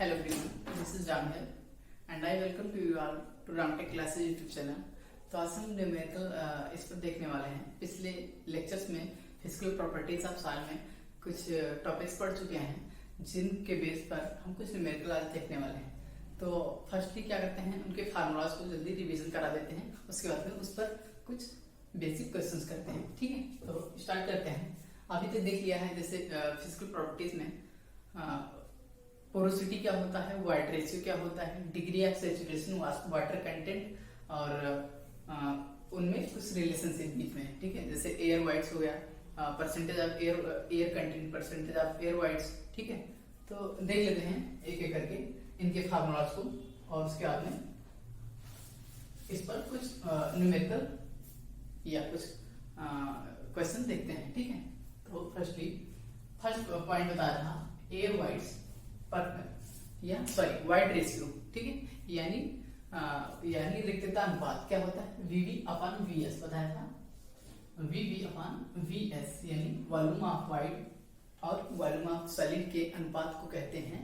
Hello everyone, this is Ramhel and I welcome to you all to Ramtech Classes YouTube channel। तो आज हम numerical इस पर देखने वाले हैं। पिछले लेक्चर्स में फिजिकल प्रॉपर्टीज ऑफ सॉइल में कुछ टॉपिक्स पढ़ चुके हैं जिनके बेस पर हम कुछ न्यूमेरिकल आज देखने वाले हैं। तो फर्स्टली क्या करते हैं, उनके फार्मूलाज को जल्दी रिवीजन करा देते हैं, उसके बाद में उस पर कुछ बेसिक क्वेश्चंस करते हैं। ठीक है, तो स्टार्ट करते हैं। अभी तक देख लिया है जैसे फिजिकल प्रॉपर्टीज में पोरोसिटी क्या होता है, वाइट रेशियो क्या होता है, degree of saturation, water content और उनमें कुछ रिलेशनशिप बीच में। ठीक है, जैसे एयर वाइट्स हो गया, percentage of air content, percentage of air voids. ठीक है, तो देख लेते हैं एक एक करके इनके फार्मूलाज को और उसके बाद में इस पर कुछ न्यूमेरिकल या कुछ क्वेश्चन देखते हैं। ठीक है, तो फर्स्ट पॉइंट बता रहा एयर वाइट्स पर या सॉरी वाइड रेशियो। ठीक है, यानी रिक्तता अनुपात क्या होता है, वीवी अपॉन वीएस बताया था। वीवी अपॉन वीएस यानी वॉल्यूम ऑफ वाइड और वॉल्यूम ऑफ सॉलिड के अनुपात को कहते हैं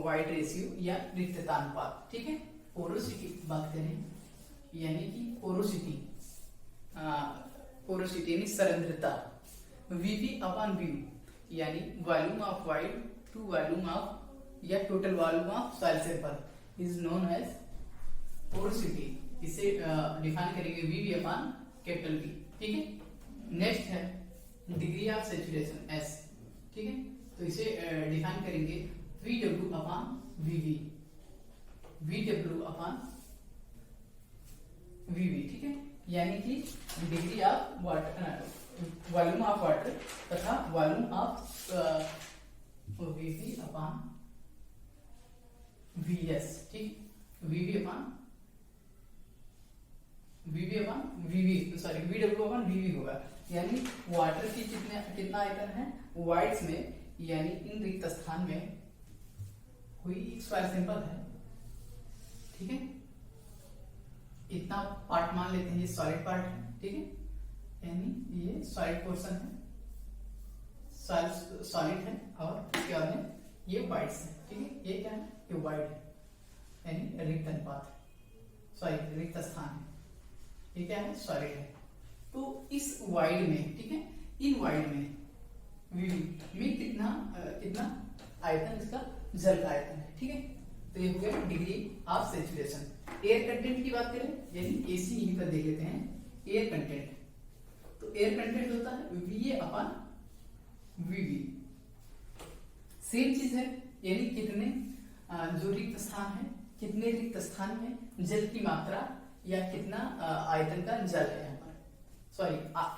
वाइड रेशियो या रिक्तता अनुपात। ठीक है, पोरोसिटी की बात करें यानी कि पोरोसिटी यानी सरंध्रता, वीवी अपॉन वी यानी volume of void to volume of या total volume of soil sample is known as porosity. इसे डिफाइन करेंगे वीवी अपॉन कैपिटल वी। ठीक है, नेक्स्ट है डिग्री ऑफ सैचुरेशन एस। ठीक है, तो इसे डिफाइन करेंगे VW upon VV, VW upon VV. ठीक है, यानी कि degree of water, volume of water तथा volume of VV upon VS. ठीक, VV upon VV sorry VW upon VV होगा। यानी वाटर की कितना आयतन है वाइड्स में, यानी इन रिक्त स्थान में कोई सॉइल सैंपल है। ठीक है, इतना पार्ट मान लेते हैं, ये सॉलिड पार्ट है। ठीक है, यानी ये सॉलिड पोर्शन है, सॉलिड है और इसके बाद में ये वाइड्स है। ठीक है, ये क्या है, ये वाइड है यानी रिक्त अनुपात, सॉरी रिक्त स्थान है। ये क्या है, सॉलिड है। तो इस वाइड में, ठीक है, इन वाइड में वीवी में कितना आयतन, इसका जल का आयतन है। ठीक है, तो ये हो गया degree of saturation. Air content की बात करें यानी एसी यहीं पर देख लेते हैं, एयर कंटेंट। तो एयर कंटेंट होता है वीए अपॉन वीवी। सेम चीज है, यानी कितने जो रिक्त स्थान है, कितने रिक्त स्थान में जल की मात्रा या कितना आयतन का जल है यहाँ पर, सॉरी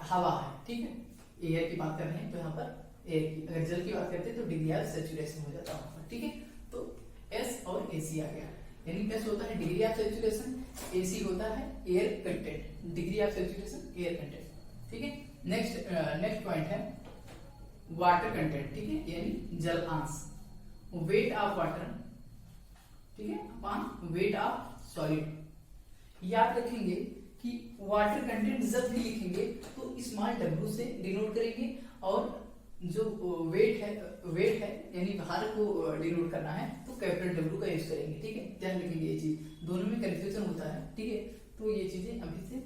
हवा है। ठीक है, एयर की बात कर रहे हैं तो यहाँ पर एयर की, अगर जल की बात करते हैं तो डिग्री ऑफ सैचुरेशन हो जाता है। ठीक है, तो एस और एसी आ गया, यानी एस होता है डिग्री ऑफ सैचुरेशन, एसी होता है air content, degree of saturation air content. ठीक है, नेक्स्ट पॉइंट है वाटर कंटेंट। ठीक है, यानी जल अंश, वेट ऑफ वाटर, ठीक है, अपॉन वेट ऑफ सॉलिड। याद रखेंगे कि वाटर कंटेंट जब भी लिखेंगे तो स्मॉल डब्ल्यू से डिनोट करेंगे और जो वेट है यानी भार को डिनोट करना है तो कैपिटल डब्ल्यू का यूज करेंगे। ठीक है, ध्यान रखेंगे ये चीज, दोनों में कंफ्यूजन होता है। ठीक है, तो ये चीजें अभी से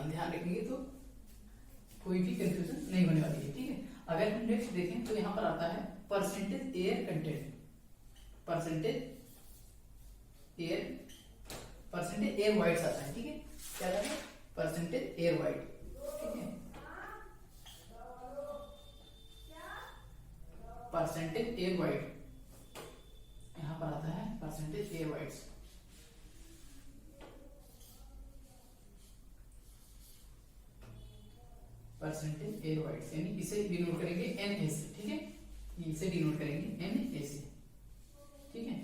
ध्यान रखेंगे तो कोई भी कंफ्यूजन नहीं होने वाली है। ठीक है, अगर हम नेक्स्ट देखें तो यहाँ पर आता है percentage air content, percentage air wides आता है। ठीक है, क्या आता है, परसेंटेज एयर वाइड। ठीक है, परसेंटेज एयर वाइड यहां पर आता है, percentage air wides. Percentage air wides यानी इसे डिनोट करेंगे एनएसी। ठीक है, इसे डिनोट करेंगे एनएसी। ठीक है,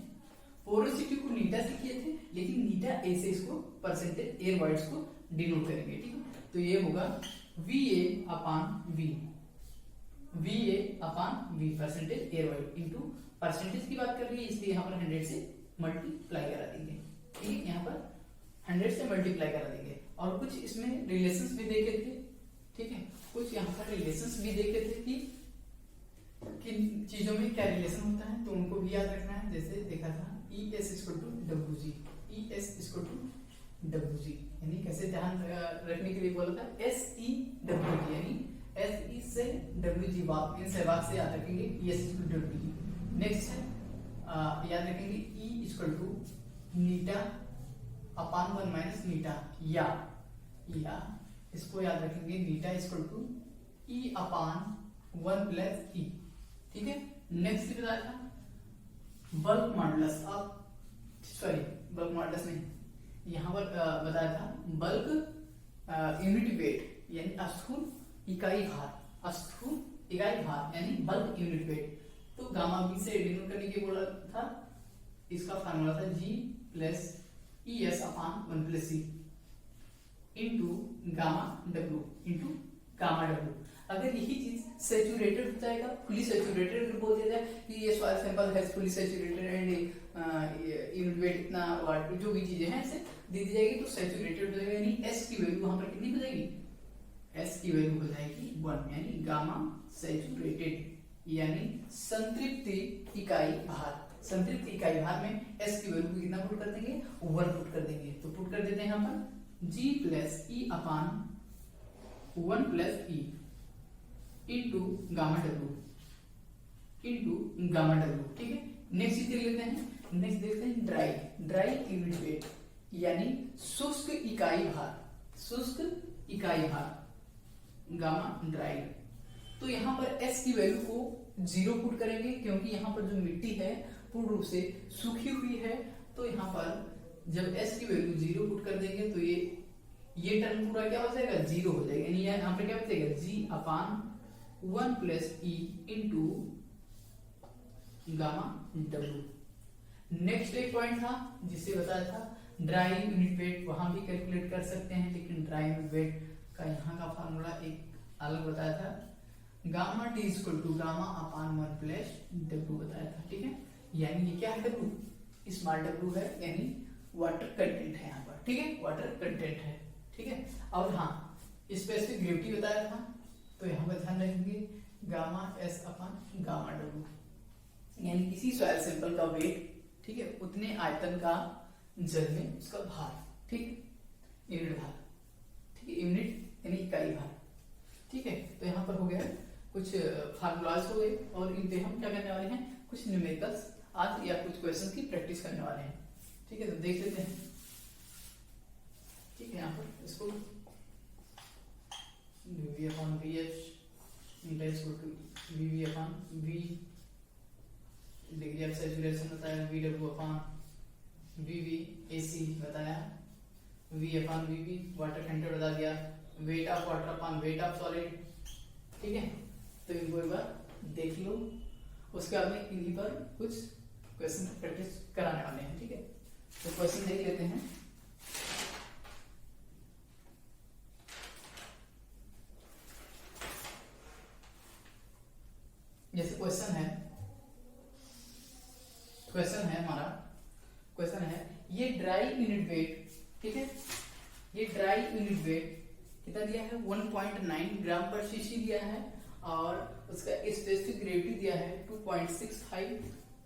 पोरोसिटी को नीटा से किए थे, लेकिन नीटा ए से इसको परसेंटेज एयर वाइड्स को डिनोट करेंगे। ठीक है, तो ये होगा V A upon V, V A upon V percentage air void into percentage की बात कर रही है इसलिए यहाँ पर 100 से मल्टीप्लाई करा देंगे। ठीक है, यहाँ पर 100 से मल्टीप्लाई करा देंगे और कुछ इसमें रिलेशंस भी देखे थे। ठीक है, कुछ यहाँ पर रिलेशंस भी देखे थे कि किन चीजों में क्या रिलेशन होता है तो उनको भी याद रखना है। जैसे देखा था E S equal to W G, E S equal to W G, यानी कैसे ध्यान रखने के लिए बोला था, एस ई डब्ल्यू जी, यानी एस ई से डब्ल्यू जी वाक, इन सहवाग से याद रखेंगे E S equal to W G. Next है याद रखेंगे E equal to eta upon 1 minus eta, या इसको याद रखेंगे eta equal to E upon 1 plus E. ठीक है। नेक्स्ट बताया था बल्क मॉडुलस, अब सॉरी बल्क मॉडुलस नहीं, यहाँ पर बताया था बल्क यूनिट वेट यानी स्थूल इकाई भार, स्थूल इकाई भार यानी बल्क यूनिट वेट। तो गामा बी से डिनोट करने के बोला था, इसका फार्मूला था G plus E S upon 1 plus C into gamma W. अगर यही चीज सैचुरेटेड हो जाएगा, फुली सैचुरेटेड बोल दिया जाए कि ये सॉइल सैंपल है fully saturated and unit weight इतना वाट, जो भी चीजें हैं ऐसे दे दी जाएगी तो सैचुरेटेड हो जाएगा, यानी एस की वैल्यू वहां पर कितनी हो जाएगी, एस की वैल्यू हो जाएगी 1, यानी गामा सैचुरेटेड यानी संतृप्त इकाई भार। संतृप्त इकाई भार में एस की वैल्यू कितना पुट कर देंगे, 1 पुट कर देंगे। तो पुट कर देते हैं यहाँ पर जी प्लस ई upon 1 plus E into gamma W. ठीक है। नेक्स्ट देख लेते हैं, नेक्स्ट देखते हैं ड्राई यूनिट वेट यानी शुष्क इकाई भार गामा ड्राई। तो यहाँ पर एस की वैल्यू को 0 पुट करेंगे क्योंकि यहाँ पर जो मिट्टी है पूर्ण रूप से सूखी हुई है। तो यहाँ पर जब एस की वैल्यू 0 पुट कर देंगे तो ये टर्म पूरा क्या हो जाएगा, 0 हो जाएगा, यानी यहाँ पे क्या बचेगा जी upon 1 plus E into gamma W. Next एक पॉइंट था जिससे बताया था ड्राई यूनिट वेट, वहां भी कैलकुलेट कर सकते हैं, लेकिन ड्राई यूनिट वेट का यहाँ का फार्मूला एक अलग बताया था, gamma T equal to gamma upon 1 plus W बताया था। ठीक है। यानी ये क्या है, डब्ल्यू स्मॉल डब्ल्यू है, यानी वाटर कंटेंट है यहाँ पर। ठीक है, वाटर कंटेंट है। ठीक है। और हाँ स्पेसिफिक ग्रेविटी बताया था, तो यहाँ पर ध्यान रखेंगे गामा एस अपान गामा डब्ल्यू, यानी किसी सॉइल सैंपल का वेट, ठीक है, उतने आयतन का जल में उसका भार। ठीक है, यूनिट भार। ठीक है, यूनिट यानी इकाई भार। ठीक है। तो यहाँ पर हो गया कुछ फार्मूलाज हो गए और इन पे हम क्या करने वाले हैं, कुछ न्यूमेरिकल्स आज या कुछ क्वेश्चन की प्रैक्टिस करने वाले हैं। ठीक है। तो देख लेते हैं। ठीक है। यहाँ पर इसको V upon V H index को V V upon V degree of saturation बताया, V W upon V V AC बताया, V upon V V water content बता दिया, weight of water upon weight of solid. ठीक है। तो इनको एक बार देख लो, उसके बाद में इन्हीं पर कुछ क्वेश्चन प्रैक्टिस कराने वाले हैं। ठीक है। तो क्वेश्चन देख लेते हैं। जैसे क्वेश्चन है हमारा, क्वेश्चन है ये ड्राई यूनिट वेट, ठीक है, ये ड्राई यूनिट वेट कितना दिया है, 1.9 ग्राम पर सीसी दिया है और उसका स्पेसिफिक ग्रेविटी दिया है 2.65।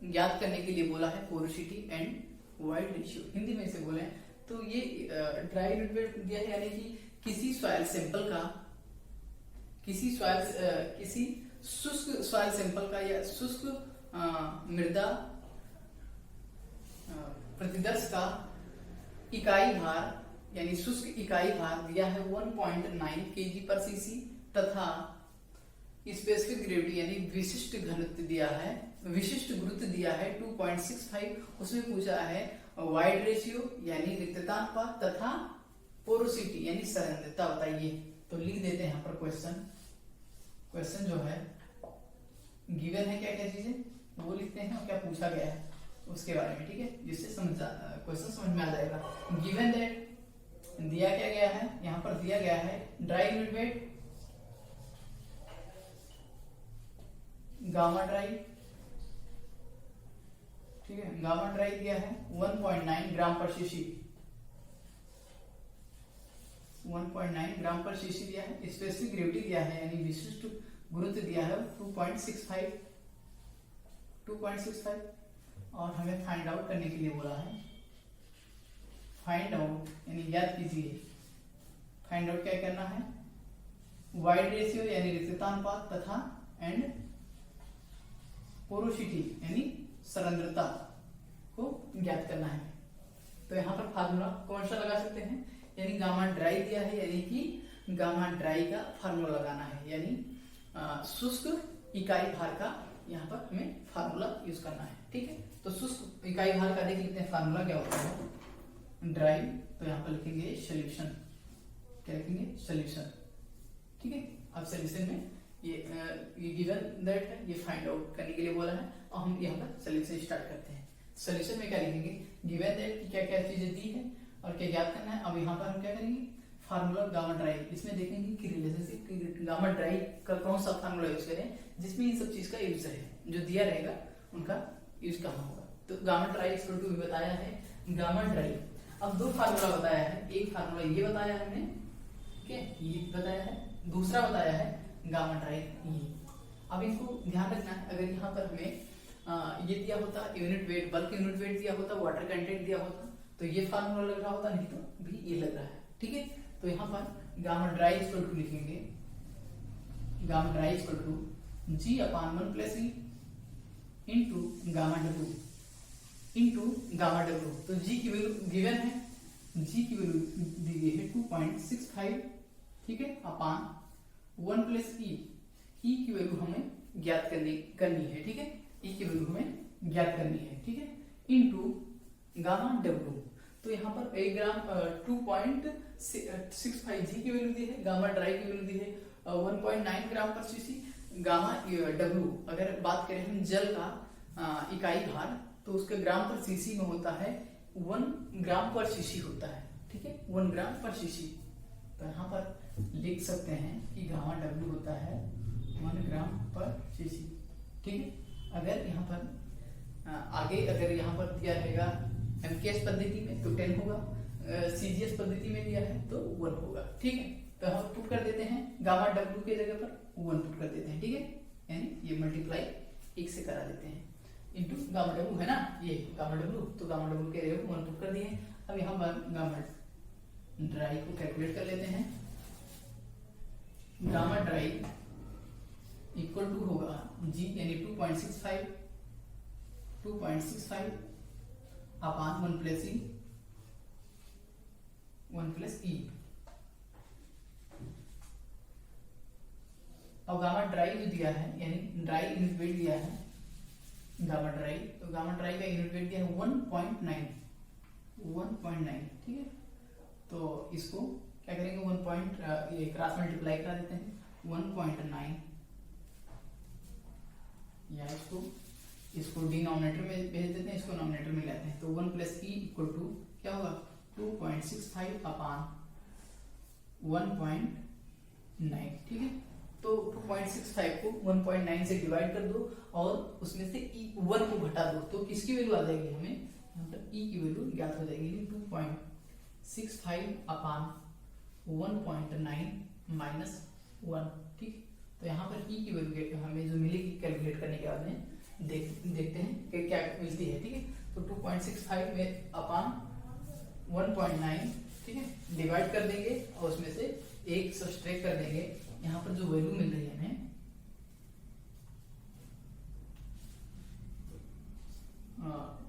ज्ञात करने के लिए बोला है porosity and void ratio, Hindi में इसे बोले तो ये ड्राई यूनिट वेट दिया है, यानी कि किसी सॉइल सैंपल का, किसी शुष्क सॉइल सैंपल का या शुष्क मृदा प्रतिदर्श का इकाई भार यानी शुष्क इकाई भार दिया है 1.9 केजी पर सीसी तथा स्पेसिफिक ग्रेविटी यानी विशिष्ट घनत्व दिया है, विशिष्ट गुरुत्व दिया है 2.65। उसमें पूछा है वाइड रेशियो यानी रिक्तता अनुपात तथा पोरोसिटी यानी संरंध्रता बताइए। तो लिख देते हैं यहाँ पर क्वेश्चन जो है गिवन है, क्या क्या चीजें वो लिखते हैं और क्या पूछा गया है उसके बारे में। ठीक है, जिससे क्वेश्चन समझ में आ जाएगा। गिवन दैट दिया क्या गया है, यहाँ पर दिया गया है dry unit wait gamma dry, ठीक है, गामा ड्राई दिया है 1.9 ग्राम पर सीसी, 1.9 ग्राम पर सीसी दिया है। स्पेसिफिक ग्रेविटी दिया है यानी विशिष्ट गुरुत्व दिया है 2.65 और हमें फाइंड आउट करने के लिए बोला है। फाइंड आउट यानी याद कीजिए, फाइंड आउट क्या करना है, वाइड रेशियो यानी रिक्तता अनुपात तथा एंड पोरोसिटी यानी सरंध्रता को ज्ञात करना है। तो यहाँ पर फार्मूला कौन सा लगा सकते हैं, यानी गामा ड्राई दिया है, यानी कि गामा ड्राई का फार्मूला लगाना है, यानी शुष्क इकाई भार का यहाँ पर हमें फार्मूला यूज करना है। ठीक है, तो शुष्क इकाई भार का देख लेते हैं फार्मूला क्या होता है, ड्राई, तो यहाँ पर लिखेंगे सोल्यूशन, क्या लिखेंगे सोल्यूशन। ठीक है, अब सोल्यूशन में ये गिवन दैट है, ये फाइंड आउट करने के लिए बोला है और हम यहाँ पर सोल्यूशन स्टार्ट करते हैं। सोल्यूशन में क्या लिखेंगे, गिवन दैट की क्या क्या चीजें दी है और क्या ज्ञात करना है। अब यहाँ पर हम क्या करेंगे, फार्मूला गामा ड्राई, इसमें देखेंगे कि रिलेशनशिप गामा ड्राई का कौन सा फार्मूला यूज करें जिसमें इन सब चीज का यूज है, जो दिया रहेगा उनका यूज कहाँ होगा। तो गामा ड्राई इक्वल टू बताया है गामा ड्राई। अब दो फार्मूला बताया है, एक फार्मूला ये बताया है हमने, ठीक है, ये बताया है, दूसरा बताया है गामा ड्राई ये। अब इनको ध्यान रखना है, अगर यहाँ पर हमें ये दिया होता unit weight, bulk unit wait दिया होता, वाटर कंटेंट दिया होता, तो ये फार्मूला लग रहा होता, नहीं तो भी ये लग रहा है। ठीक है, तो यहाँ पर गामा ड्राई इक्वल टू लिखेंगे, gamma dry equal to G/1 + E into gamma W into gamma W. तो G की वैल्यू गिवन है, G की वैल्यू दी गई है 2.65, ठीक है, अपान 1 + E, E की वैल्यू हमें ज्ञात करनी है। ठीक है, E की वैल्यू हमें ज्ञात करनी है। ठीक है, इंटू गामा डब्ल्यू। तो यहाँ पर 1 ग्राम 2.65 G की वैल्यू दी है, गामा ड्राई की वैल्यू दी है 1.9 ग्राम पर सीसी। गामा डब्ल्यू अगर बात करें हम जल का इकाई भार, तो उसके ग्राम पर सीसी में होता है 1 ग्राम पर सीसी होता है। ठीक है, 1 ग्राम पर सीसी। तो यहाँ पर लिख सकते हैं कि गामा डब्ल्यू होता है 1 ग्राम पर सीसी। ठीक है, अगर यहाँ पर आगे अगर यहाँ पर दिया रहेगा एमकेएस पद्धति में तो 10 होगा, सीजीएस पद्धति में दिया है तो 1 होगा। ठीक है, तो हम पुट कर देते हैं गामा डब्ल्यू के जगह पर 1 पुट कर देते हैं। ठीक है, यानी ये मल्टीप्लाई 1 से करा देते हैं, इंटू गामा डब्ल्यू है ना, ये गामा डब्ल्यू, तो गामा डब्ल्यू के जगह 1 पुट कर दिए। अब यहाँ गामा ड्राई को कैलकुलेट कर लेते हैं। गामा ड्राई इक्वल टू होगा G यानी 2.65 अपान 1 + E। अब गामा ड्राई जो दिया है, यानी ड्राई यूनिट वेट दिया है गामा ड्राई, तो गामा ड्राई का यूनिट वेट दिया है 1.9। ठीक है, तो इसको क्या करेंगे, ये क्रॉस मल्टीप्लाई करा देते हैं 1.9, या इसको डिनोमिनेटर में भेज देते हैं, इसको नोमिनेटर में लाते हैं। तो 1 + E इक्वल टू क्या होगा 2.65 अपान 1.9। ठीक है, तो 2.65 को 1.9 से डिवाइड कर दो और उसमें से 1 को घटा दो, तो किसकी वैल्यू आ जाएगी, हमें यहाँ पर E की वैल्यू ज्ञात हो जाएगी 2.65 अपान 1.9 माइनस 1। ठीक, तो यहाँ पर E की वैल्यू हमें जो मिलेगी कैलकुलेट करने के बाद में देखते हैं कि क्या मिलती है। ठीक है, तो 2.65 में अपान 1.9, ठीक है, डिवाइड कर देंगे और उसमें से 1 सब्ट्रैक्ट कर देंगे। यहाँ पर जो वैल्यू मिल रही है हमें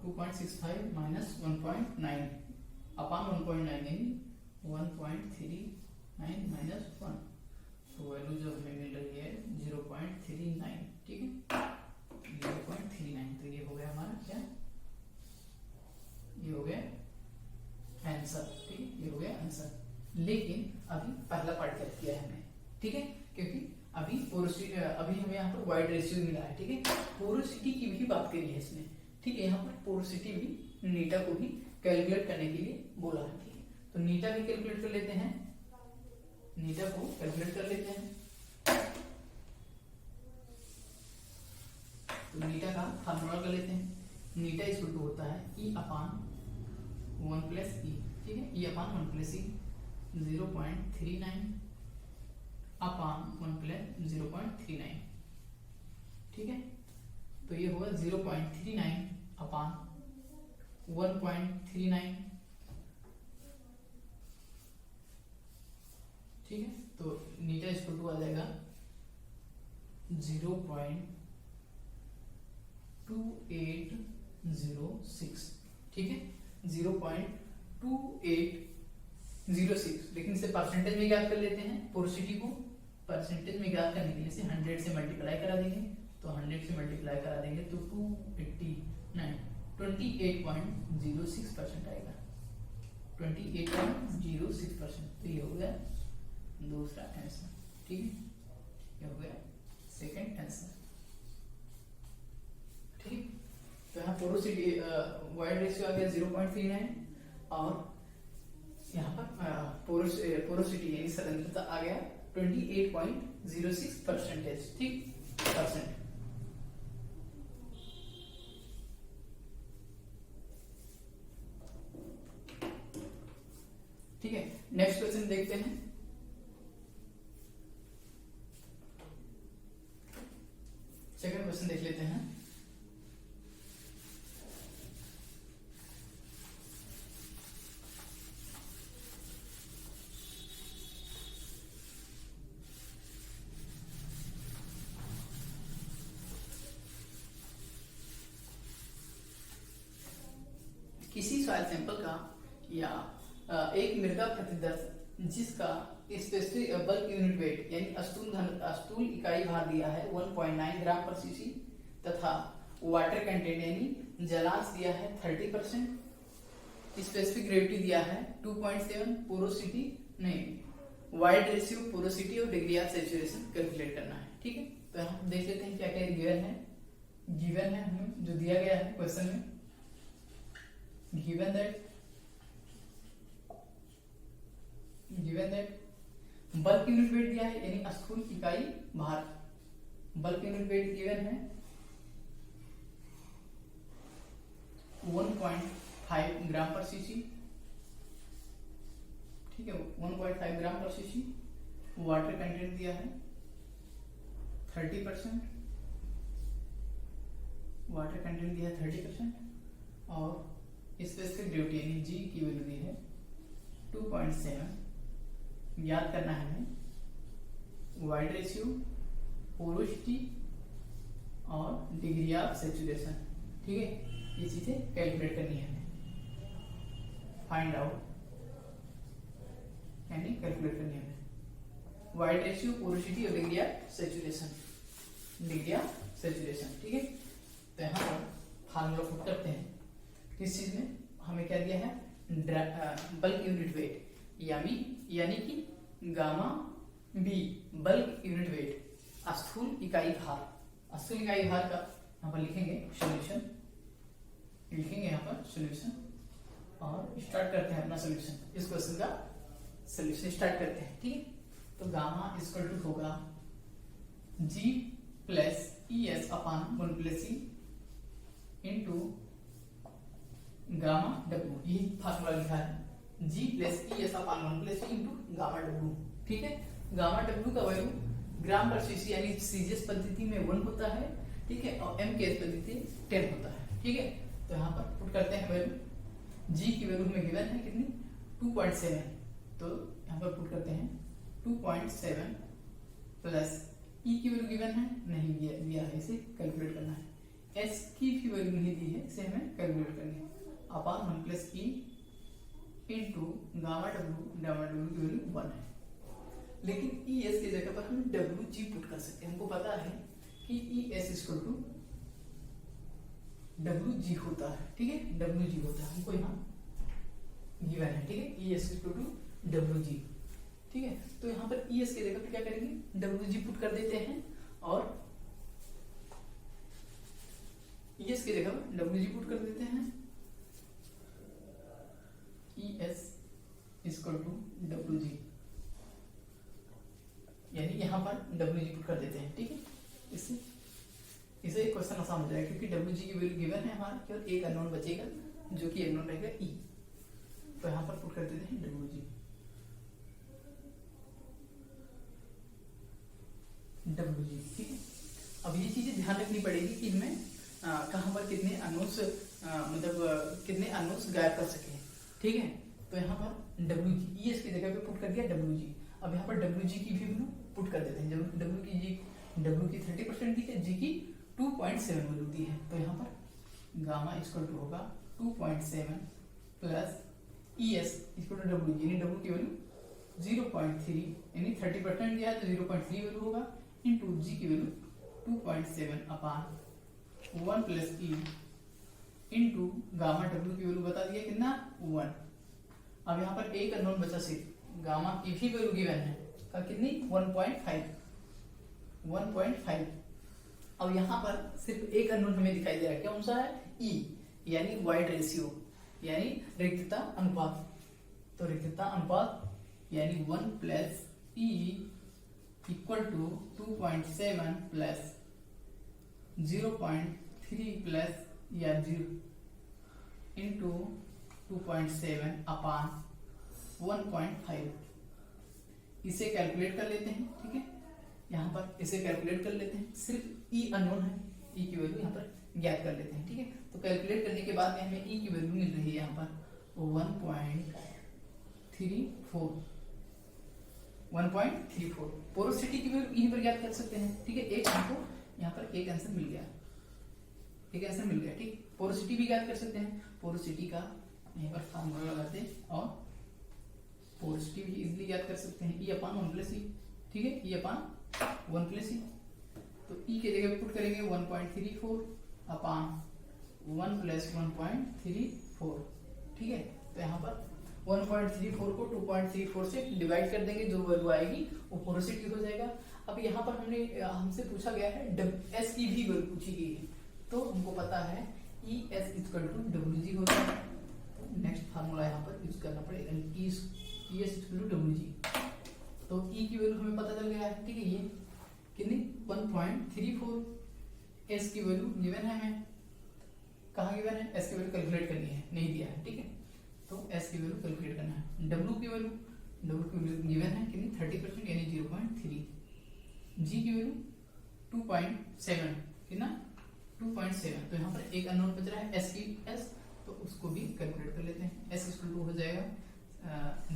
2.65 माइनस 1.9 अपान 1.9 यानी 1.39 माइनस 1, तो वैल्यू जो हमें मिल रही है 0.39। ठीक है, 0.39, तो ये हो गया हमारा क्या, ये हो गया आंसर। ठीक है, ये हो गया आंसर। लेकिन अभी पहला पार्ट क्या किया है हमने, ठीक है, क्योंकि अभी हमें यहाँ पर वाइड रेशियो मिला है। ठीक है, पोरोसिटी की भी बात करी है इसमें। ठीक है, यहाँ पर पोरोसिटी भी नीटा को भी कैलकुलेट करने के लिए बोला है। ठीक है, तो नीटा भी कैलकुलेट कर लेते हैं, नीटा को कैलकुलेट कर लेते हैं। तो नीटा का फार्मूला कर लेते हैं। नीटा इक्वल टू होता है E अपान 1 + E। ठीक है, E अपान 1 + E 0.39 अपॉन 1 प्लस 0.39, ठीक है। तो ये होगा 0.39 अपॉन 1.39, ठीक है। तो नीटा इक्वल टू आ जाएगा 0.2806, ठीक है, 0.2806। लेकिन इसे परसेंटेज में ज्ञात कर लेते हैं। पोरोसिटी को परसेंटेज में ज्ञात करने के लिए 100 से मल्टीप्लाई करा देंगे, तो 100 से मल्टीप्लाई करा देंगे तो 28.06% आएगा, 28.06%। तो ये हो गया दूसरा आंसर, ठीक है, ये हो गया सेकंड आंसर, ठीक। तो यहाँ पोरोसिटी वाइड रेशियो आ गया 0.39 और यहाँ पर पोरोसिटी यानी सलंत्रता आ गया 28.06%, ठीक, परसेंट। ठीक है, नेक्स्ट क्वेश्चन देखते हैं। सेकंड क्वेश्चन देख लेते हैं। किसी सॉइल सैंपल का या एक मृदा प्रतिदर्श जिसका स्पेसिफिक बल्क यूनिट वेट यानी अस्तूल इकाई भार दिया है 1.9 ग्राम पर सीसी तथा वाटर कंटेंट यानी जलांश दिया है 30%, स्पेसिफिक ग्रेविटी दिया है 2.7, पोरोसिटी नहीं वाइड रेशियो, पोरोसिटी और डिग्री ऑफ सैचुरेशन कैलकुलेट करना है, ठीक है। तो हम देख लेते हैं क्या क्या गिवन है। गिवन है हमें जो दिया गया है क्वेश्चन में, given that bulk unit wait दिया है यानी स्थूल इकाई भार, बल्क यूनिट वेट गिवन है 1.5 ग्राम पर सीसी, ठीक है, 1.5 ग्राम पर सीसी। वाटर कंटेंट दिया है 30%, वाटर कंटेंट दिया है 30% और स्पेसिफिक ग्रेविटी यानी जी की वैल्यू दी है 2.7। याद करना है हमें वाइड रेशियो, पोरोसिटी और डिग्री ऑफ सैचुरेशन, ठीक है, ये चीजें कैलकुलेट करनी है हमें, फाइंड आउट यानी कैलकुलेट करनी है हमें वाइड रेशियो, पोरोसिटी और degree of saturation, degree of saturation, ठीक है। तो यहाँ पर फार्मूला पुट करते हैं। किस चीज में हमें क्या दिया है, बल्क यूनिट वेट यानी कि gamma B bulk unit weight, स्थूल इकाई भार, स्थूल इकाई भार का यहाँ पर लिखेंगे सॉल्यूशन, लिखेंगे यहाँ पर सॉल्यूशन और स्टार्ट करते हैं अपना सॉल्यूशन। इस क्वेश्चन का सॉल्यूशन स्टार्ट करते हैं, ठीक है। तो गामा इक्वल टू होगा G plus E S upon 1 plus E into gamma W, यही फार्मूला लिखा है, G plus E S upon 1 plus E into gamma W, ठीक है। गामा डब्ल्यू का वैल्यू ग्राम पर सीसी यानी सीजीएस पद्धति में 1 होता है, ठीक है, और एमकेएस पद्धति 10 होता है, ठीक है। तो यहाँ पर पुट करते हैं वैल्यू, जी की वैल्यू हमें गिवन है कितनी 2.7, तो यहाँ पर पुट करते हैं 2.7 प्लस ई की वैल्यू गिवन है नहीं दिया है, इसे कैलकुलेट करना है। एस की भी वैल्यू नहीं दी है, इसे हमें कैलकुलेट करनी है upon 1 plus E into gamma W की वैल्यू 1 है, लेकिन ई एस की जगह पर हम डब्ल्यू जी पुट कर सकते हैं। हमको पता है कि E S equal to W G होता है, ठीक है, डब्ल्यू जी होता है, हमको यहाँ गिवन है, ठीक है, E S equal to W G, ठीक है। तो यहाँ पर ई एस की जगह पर क्या करेंगे, डब्ल्यू जी पुट कर देते हैं और ई एस की जगह पर डब्ल्यू जी पुट कर देते हैं, E S equal to W G, यानी यहाँ पर डब्ल्यू जी पुट कर देते हैं, ठीक है। इसे क्वेश्चन आसान हो जाएगा क्योंकि डब्ल्यू जी की वैल्यू गिवन है हमारा, केवल एक अननोन बचेगा जो कि अननोन रहेगा ई, तो यहाँ पर पुट कर देते हैं डब्ल्यू जी। WG, ठीक है। अब ये चीजें ध्यान रखनी पड़ेगी कि हमें कहाँ पर कितने अनोन्स मतलब कितने अनोन्स गायब कर सके, ठीक है। तो यहाँ पर WG ES की जगह पे पुट कर दिया WG। अब यहाँ पर WG की भी वैल्यू पुट कर देते हैं। W की 30% दी है, G की 2.7 वैल्यू दी है, तो यहाँ पर गामा इक्वल टू होगा 2.7 plus ES equal to WG, यानी W की वैल्यू 0.3, यानी 30% दिया है तो 0.3 वैल्यू होगा, इंटू G की value 2.7 upon 1 plus E into gamma W की वैल्यू बता दिया कितना 1। अब यहाँ पर एक अननोन बचा सिर्फ, गामा की भी वैल्यू गिवन है का कितनी 1.5। अब यहाँ पर सिर्फ एक अननोन हमें दिखाई दे रहा है, कौन सा है E, यानी वाइड रेशियो, यानी रिक्तता अनुपात। तो रिक्तता अनुपात यानी 1 plus E equal to 2.7 plus 0.3 plus या 0 इंटू 2.7 अपान 1.5। इसे कैलकुलेट कर लेते हैं, ठीक है। यहाँ पर इसे कैलकुलेट कर लेते हैं, सिर्फ E अननोन है, E की वैल्यू यहाँ पर ज्ञात कर लेते हैं, ठीक है। तो कैलकुलेट करने के बाद में हमें E की वैल्यू मिल रही है यहाँ पर 1.34। पोरोसिटी की वैल्यू यहीं पर ज्ञात कर सकते हैं, ठीक है। एक हमको यहाँ पर एक आंसर मिल गया, ठीक। पोरोसिटी भी ज्ञात कर सकते हैं, पोरोसिटी का यहीं पर फार्मूला लगाते हैं और पोरोसिटी भी इजीली ज्ञात कर सकते हैं, E अपान 1 प्लस E, ठीक है, E अपान 1 प्लस E। तो E के जगह पे पुट करेंगे 1.34 अपान 1 प्लस 1.34, ठीक है। तो यहाँ पर 1.34 को 2.34 से डिवाइड कर देंगे, जो वैल्यू आएगी वो पोरोसिटी हो जाएगा। अब यहाँ पर हमसे पूछा गया है S की भी वैल्यू पूछी गई है, तो हमको पता है ES इक्वल टू WG होता है। नेक्स्ट फार्मूला यहाँ पर यूज करना पड़ेगा, ES इक्वल टू WG। तो E की वैल्यू हमें पता चल गया है, ठीक है। ये कितनी 1.34, S की वैल्यू गिवन है हमें, कहाँ गिवन है, S की वैल्यू कैलकुलेट करनी है, नहीं दिया है, ठीक है। तो S की वैल्यू कैलकुलेट करना है। W की वैल्यू गिवन है कितनी 30%, यानी 0.3। G की वैल्यू 2.7, कितना 2.7। तो यहाँ पर एक अननोन बच रहा है S, तो उसको भी कैलकुलेट कर लेते हैं। S इक्वल टू हो जाएगा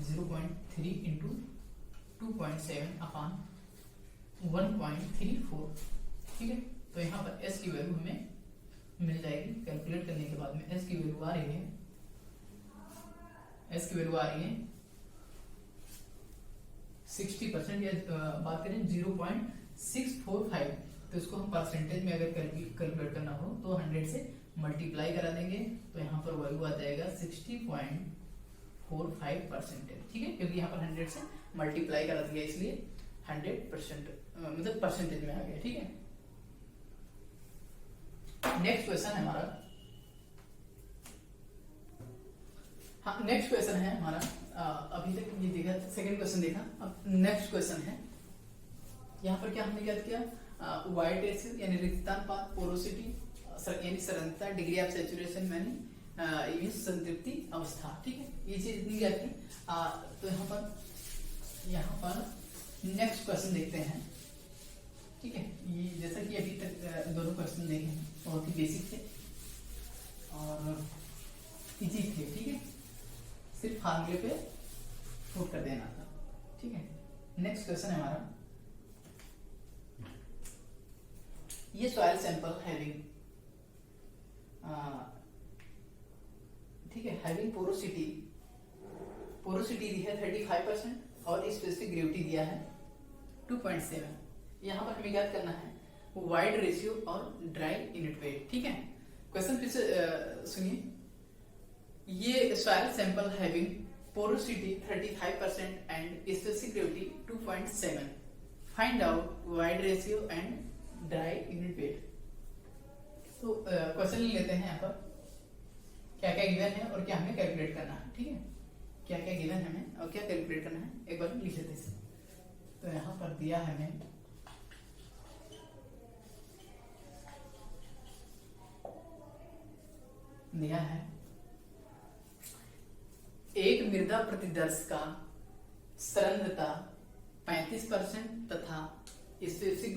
0.3 इंटू 2.7 अपान 1.34, ठीक है। तो यहाँ पर S की वैल्यू हमें मिल जाएगी। कैलकुलेट करने के बाद में S की वैल्यू आ रही है 60%, या बात करें 0.645। तो इसको हम परसेंटेज में अगर कैलकुलेट करना हो तो 100 से मल्टीप्लाई करा देंगे, तो यहाँ पर वैल्यू आ जाएगा 60.45%, ठीक है। क्योंकि यहाँ पर 100 से मल्टीप्लाई करा दिया, इसलिए 100% मतलब परसेंटेज में आ गया, ठीक है। नेक्स्ट क्वेश्चन है हमारा, नेक्स्ट क्वेश्चन है हमारा, अभी तक ये देखा, सेकंड क्वेश्चन देखा, अब नेक्स्ट क्वेश्चन है। यहाँ पर क्या हमने ज्ञात किया, वाइड रेशियो यानी रिक्तानुपात, पोरोसिटी यानी सरलता, डिग्री ऑफ सैचुरेशन यानी संतृप्ति अवस्था, ठीक है। ये चीज इतनी ज्ञात की। तो यहाँ पर नेक्स्ट क्वेश्चन देखते हैं, ठीक है। ये जैसा कि अभी तक दोनों क्वेश्चन देखे हैं, बहुत ही बेसिक थे और इजी थे, ठीक है। सिर्फ फार्मूले पे पुट कर देना था, ठीक है। नेक्स्ट क्वेश्चन है हमारा, ये सॉइल सैंपल हैविंग, ठीक है, हैविंग पोरोसिटी दी है 35% और स्पेसिफिक ग्रेविटी दिया है 2.7। यहाँ पर हमें याद करना है वाइड रेशियो और ड्राई यूनिट वेट, ठीक है। क्वेश्चन फिर से सुनिए, ये soil sample having porosity 35% and specific gravity 2.7, find out void ratio and dry unit weight. तो क्वेश्चन लेते हैं यहाँ पर, क्या क्या गिवन है और क्या हमें कैलकुलेट करना है, ठीक है। क्या क्या गिवन है हमें और क्या कैलकुलेट करना है, एक बार लिख लेते हैं। तो यहाँ पर दिया है हमें एक मृदा प्रतिदर्श का सरंध्रता 35% तथा स्पेसिफिक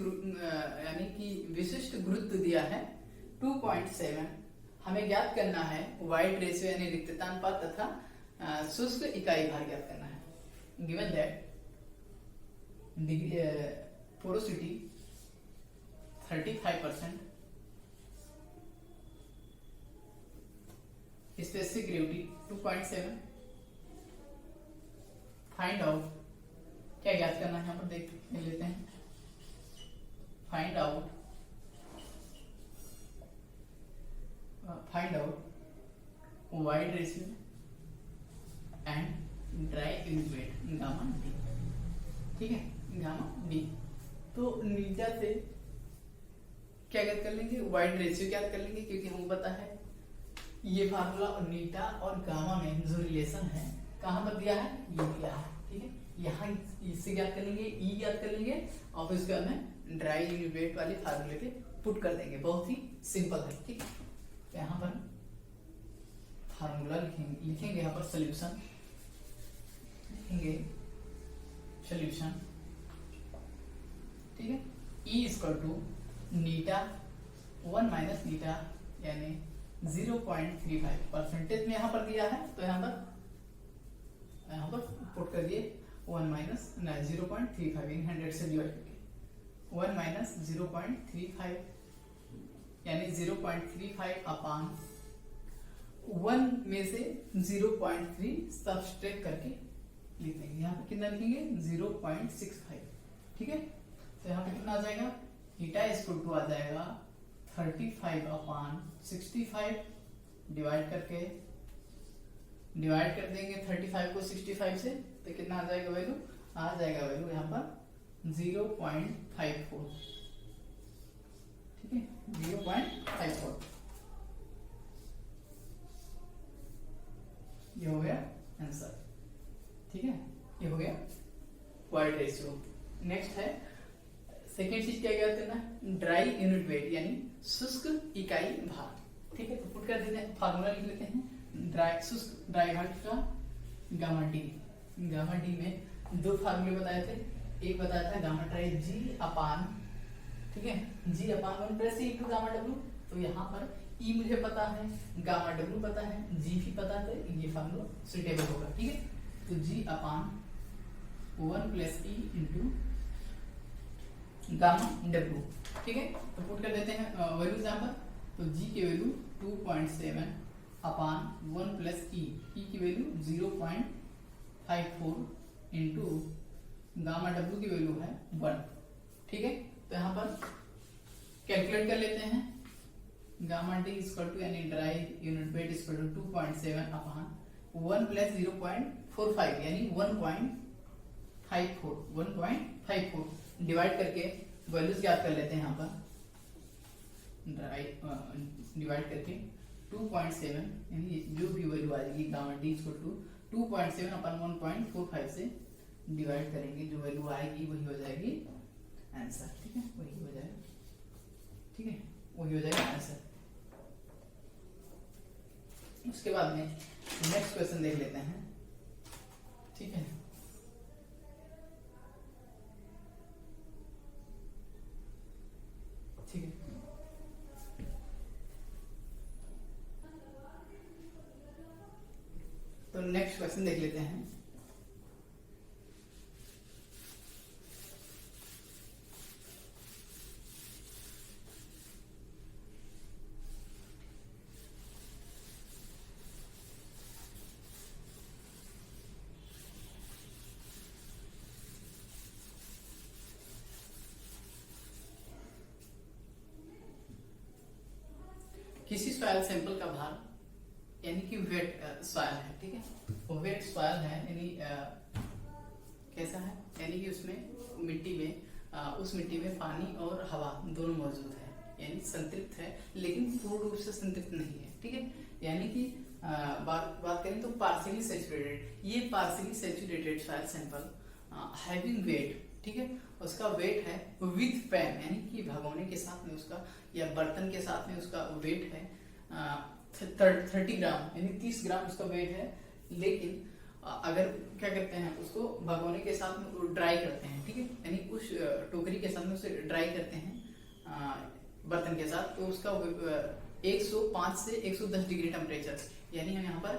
यानी कि विशिष्ट गुरुत्व दिया है 2.7। हमें ज्ञात करना है वाइड रेशियो यानी रिक्तता अनुपात तथा शुष्क इकाई भार ज्ञात करना है। Given that porosity 35%, specific gravity 2.7, find out, क्या ज्ञात करना है यहाँ पर देख लेते हैं। Find out void ratio and dry unit wait gamma D. ठीक है, गामा डी। तो नीटा से क्या ज्ञात कर लेंगे, वाइड रेशियो ज्ञात कर लेंगे, क्योंकि हमको पता है ये फार्मूला और नीटा और गामा में जो रिलेशन है कहाँ पर दिया है, ये दिया है। ठीक है, यहाँ इससे ज्ञात कर लेंगे, ई ज्ञात कर लेंगे और फिर उसके बाद में ड्राई यूनिट वेट वाले फार्मूले पे पुट कर देंगे। बहुत ही सिंपल है। ठीक है, तो यहाँ पर फार्मूला लिखेंगे यहाँ पर सोल्यूशन लिखेंगे, सोल्यूशन। ठीक है, E equal to eta 1 minus eta यानी 0.35 परसेंटेज में यहाँ पर दिया है, तो यहाँ पर पुट कर दिए 1 माइनस 0.35 इन 100 से डिवाइड करके 1 माइनस 0.35 यानी 0.35 अपान 1 में से 0.3 सब्सट्रैक्ट करके लिख देंगे। यहाँ पे कितना लिखेंगे 0.65। ठीक है, तो यहाँ पे कितना आ जाएगा, थीटा इक्वल टू आ जाएगा 35 अपान 65 डिवाइड कर देंगे 35 को 65 से, तो कितना आ जाएगा वैल्यू, आ जाएगा वैल्यू यहाँ पर 0.54। ठीक है, 0.54 ये हो गया आंसर। ठीक है, ये हो गया वाइड रेशियो। नेक्स्ट है सेकेंड चीज, क्या ज्ञात करना है, ड्राई यूनिट वेट यानी शुष्क इकाई भार। ठीक है, तो पुट कर देते हैं, फार्मूला लिख लेते हैं। शुष्क ड्राई भार का गामा डी में दो फार्मूले बताए थे। एक बताया था गामा ड्राई जी अपान, ठीक है, G upon 1 plus E to gamma W. तो यहाँ पर ई मुझे पता है, गामा डब्ल्यू पता है, जी भी पता है, तो ये फार्मूला सुटेबल होगा। ठीक है, तो जी upon 1 plus E into gamma W. ठीक है, तो पुट कर देते हैं वैल्यूज यहाँ पर। तो जी की वैल्यू 2.7 अपान 1 प्लस ई की वैल्यू 0.54 इंटू गामा डब्ल्यू की वैल्यू है 1। ठीक है, तो यहाँ पर कैलकुलेट कर लेते हैं। गामा डी इक्वल टू यानी dry unit weight equal to 2.7 upon 1 plus 0.45 यानी 1.54 डिवाइड करके वैल्यूज ज्ञात कर लेते हैं। यहाँ पर ड्राई डिवाइड करके 2.7 यानी जो भी वैल्यू आ जाएगी गामा डी इक्वल टू 2.7 अपन 1.45 से डिवाइड करेंगे, जो वैल्यू आएगी वही हो जाएगी आंसर। ठीक है, वही हो जाएगा। ठीक है, वही हो जाएगा आंसर। उसके बाद में नेक्स्ट क्वेश्चन देख लेते हैं। ठीक है, ठीक है, तो नेक्स्ट क्वेश्चन देख लेते हैं। किसी सॉइल सैंपल का भार यानी कि वेट सॉइल है। ठीक है, वो वेट सॉइल है यानी कैसा है, यानी कि उसमें मिट्टी में उस मिट्टी में पानी और हवा दोनों मौजूद है, यानी संतृप्त है लेकिन पूर्ण रूप से संतृप्त नहीं है। ठीक है, यानी कि बात करें तो पार्शियली सैचुरेटेड, ये partially saturated soil sample having wait. ठीक है, उसका वेट है विथ पैन यानी कि भगोने के साथ में उसका या बर्तन के साथ में उसका वेट है 30 ग्राम यानी 30 ग्राम उसका वेट है, लेकिन अगर क्या करते हैं उसको भगोने के साथ में ड्राई करते हैं, ठीक है, यानी उस टोकरी के साथ में उसे ड्राई करते हैं बर्तन के साथ, तो उसका 105 से 110 डिग्री टेम्परेचर, यानी हम यहाँ पर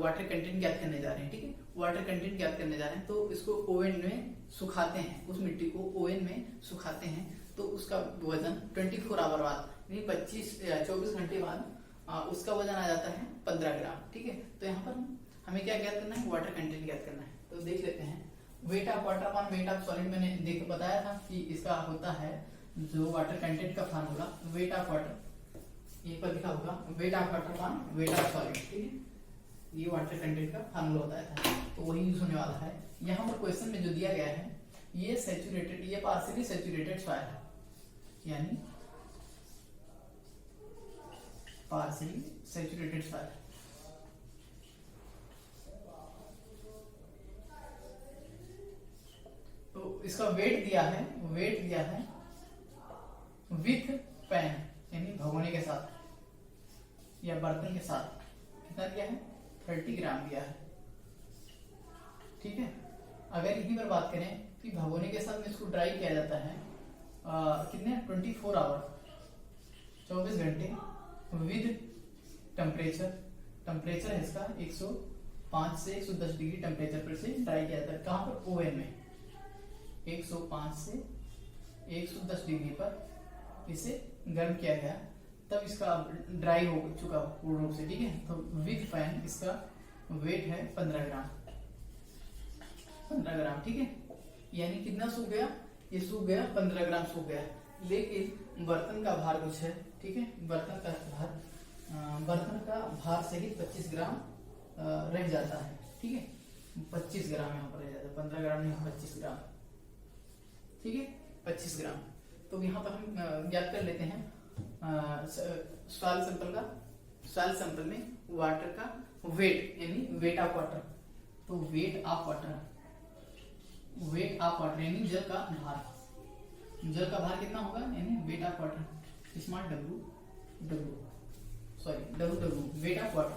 वाटर कंटेंट ज्ञात करने जा रहे हैं, ठीक है, वाटर कंटेंट ज्ञात करने जा रहे हैं। तो इसको ओवन में सुखाते हैं, उस मिट्टी को ओवन में सुखाते हैं, तो उसका वजन 24 आवर बाद, यानी 24 घंटे बाद उसका वजन आ जाता है 15 ग्राम, ठीक है। तो यहाँ पर हमें क्या ज्ञात करना है, वाटर कंटेंट ज्ञात करना है। तो देख लेते हैं, wait of water upon weight of solid, मैंने देख बताया था कि इसका होता है जो वाटर कंटेंट का फार्मूला, वेट ऑफ वाटर, ये पर लिखा होगा wait of water upon weight of solid, ठीक है, ये वाटर कंटेंट का फार्मूला होता है, तो वही यूज होने वाला है। यहाँ पर क्वेश्चन में जो दिया गया है, ये सैचुरेटेड, ये पार्शियली सैचुरेटेड सॉइल है, यानी पार्शियली सैचुरेटेड सॉइल। तो इसका वेट दिया है, वेट दिया है विथ पैन, यानी भगोने के साथ या बर्तन के साथ, कितना दिया है, 30 ग्राम दिया है, ठीक है। अगर यही पर बात करें कि भगोने के साथ में इसको ड्राई किया जाता है कितने 24 आवर, 24 घंटे विद टेम्परेचर, टेम्परेचर है इसका 105 से 110 डिग्री टेम्परेचर पर से ड्राई किया जाता है। कहाँ पर, ओवन में 105 से 110 डिग्री पर इसे गर्म किया गया, तब इसका ड्राई हो चुका पूर्ण रूप से, ठीक है। तो विद फैन इसका वेट है 15 ग्राम, 15 ग्राम, ठीक है। यानी कितना सूख गया, ये सूख गया 15 ग्राम सूख गया, लेकिन बर्तन का भार कुछ है, ठीक है, बर्तन का भार सहित 25 ग्राम रह जाता है, ठीक है, 25 ग्राम यहाँ पर रह जाता है, 15 ग्राम नहीं 25 ग्राम, ठीक है, 25 ग्राम। तो यहाँ पर हम ज्ञात कर लेते हैं सॉइल सैंपल में वाटर का वेट, यानी वेट ऑफ वाटर। तो वेट ऑफ वाटर यानी जल का भार, जल का भार कितना होगा, यानी wait of water, small W wait of water,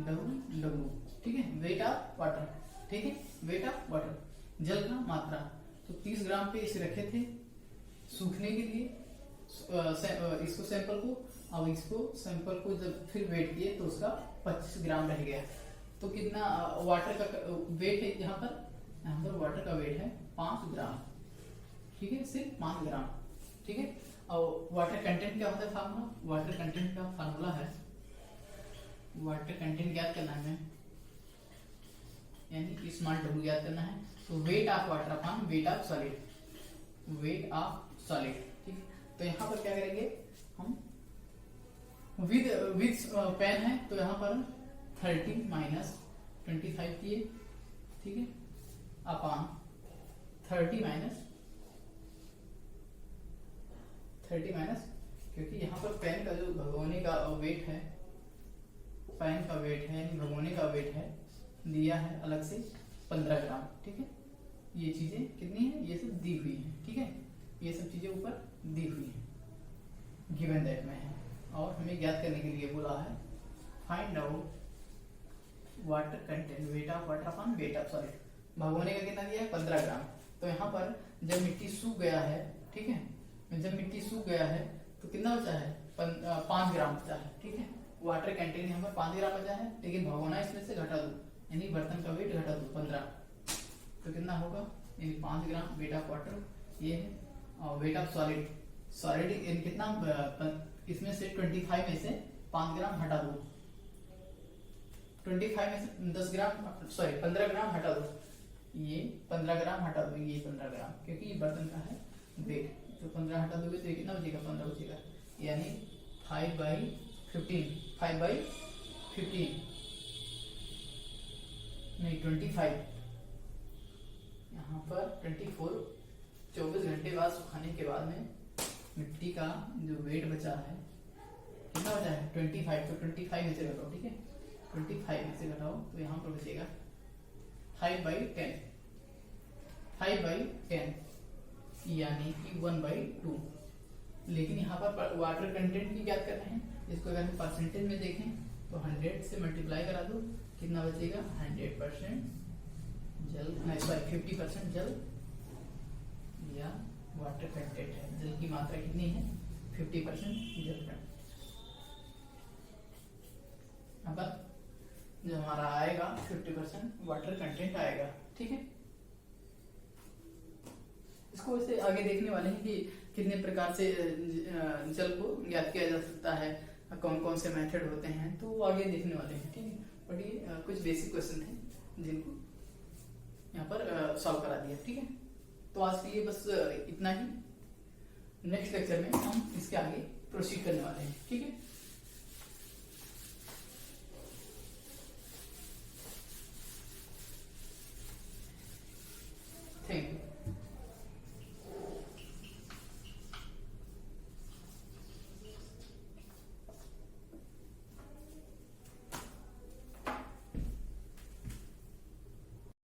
W, ठीक है, वेट ऑफ वाटर, ठीक है, वेट ऑफ वाटर, जल का मात्रा। तो 30 ग्राम पे इसे रखे थे सूखने के लिए, इसको सैंपल को, अब इसको सैंपल को जब फिर वेट किए तो उसका 25 ग्राम रह गया। तो कितना वाटर का वेट है, यहाँ पर वाटर का वेट है 5 ग्राम, ठीक है, सिर्फ 5 ग्राम, ठीक है। और वाटर कंटेंट क्या होता है फार्मूला, वाटर कंटेंट का फार्मूला है, वाटर कंटेंट ज्ञात करना है, यानी स्मॉल डब्ल्यू ज्ञात करना है। तो wait of water upon weight of solid, wait of solid, ठीक। तो यहाँ पर क्या करेंगे हम, विद पेन है तो यहाँ पर 30 माइनस 25 किए, ठीक है, अपॉन 30 माइनस, क्योंकि यहाँ पर पेन का जो भगोने का वेट है, पेन का वेट है यानी भगोने का वेट है, दिया है अलग से 15 ग्राम, ठीक है। ये चीजें कितनी है, ये सब दी हुई है, ठीक है, ये सब चीजें ऊपर दी हुई है, गिवन दैट में है। और हमें ज्ञात करने के लिए बोला है find out water content, wait of water upon weight of solid. भगोने का कितना दिया है, 15 ग्राम। तो यहाँ पर जब मिट्टी सूख गया है, ठीक है, जब मिट्टी सूख गया है तो कितना बचा है, 5 ग्राम बचा है, ठीक है। वाटर कंटेंट यहाँ पर 5 ग्राम बचा है, लेकिन भगोना इसमें से घटा दो, यानी बर्तन का वेट घटा दो 15, तो कितना होगा, यानी 5 ग्राम वेट ऑफ वाटर ये है, और वेट ऑफ सॉलिड कितना, इसमें से 25 में से 5 ग्राम हटा दो, 25 में से 10 ग्राम, सॉरी 15 ग्राम हटा दो, ये 15 ग्राम हटा दो, ये 15 ग्राम, क्योंकि ये बर्तन का है वेट, तो 15 हटा दोगे तो ये कितना बचेगा, 15 बचेगा, यानी 5/15 नहीं 25, यहाँ पर 24 घंटे बाद सुखाने के बाद में मिट्टी का जो वेट बचा है, कितना बचा है 25, तो 25 में से घटाओ, ठीक है, 25 में से घटाओ तो यहाँ पर बचेगा 5/10, यानी कि 1/2। लेकिन यहाँ पर वाटर कंटेंट भी ज्ञात करना है, इसको अगर हम परसेंटेज में देखें तो तो 100 से मल्टीप्लाई करा दो, कितना बचेगा 100% जल, नहीं सॉरी 50% जल या वाटर कंटेंट है। जल की मात्रा कितनी है 50% जल कंटेंट। अब जो हमारा आएगा 50% वाटर कंटेंट आएगा, ठीक है। इसको वैसे आगे देखने वाले हैं कि कितने प्रकार से जल को ज्ञात किया जा सकता है, कौन कौन से मेथड होते हैं, तो वो आगे देखने वाले हैं, ठीक है। बट ये कुछ बेसिक क्वेश्चन थे जिनको यहाँ पर सॉल्व करा दिया, ठीक है। तो आज के लिए बस इतना ही। नेक्स्ट लेक्चर में हम इसके आगे प्रोसीड करने वाले हैं, ठीक है।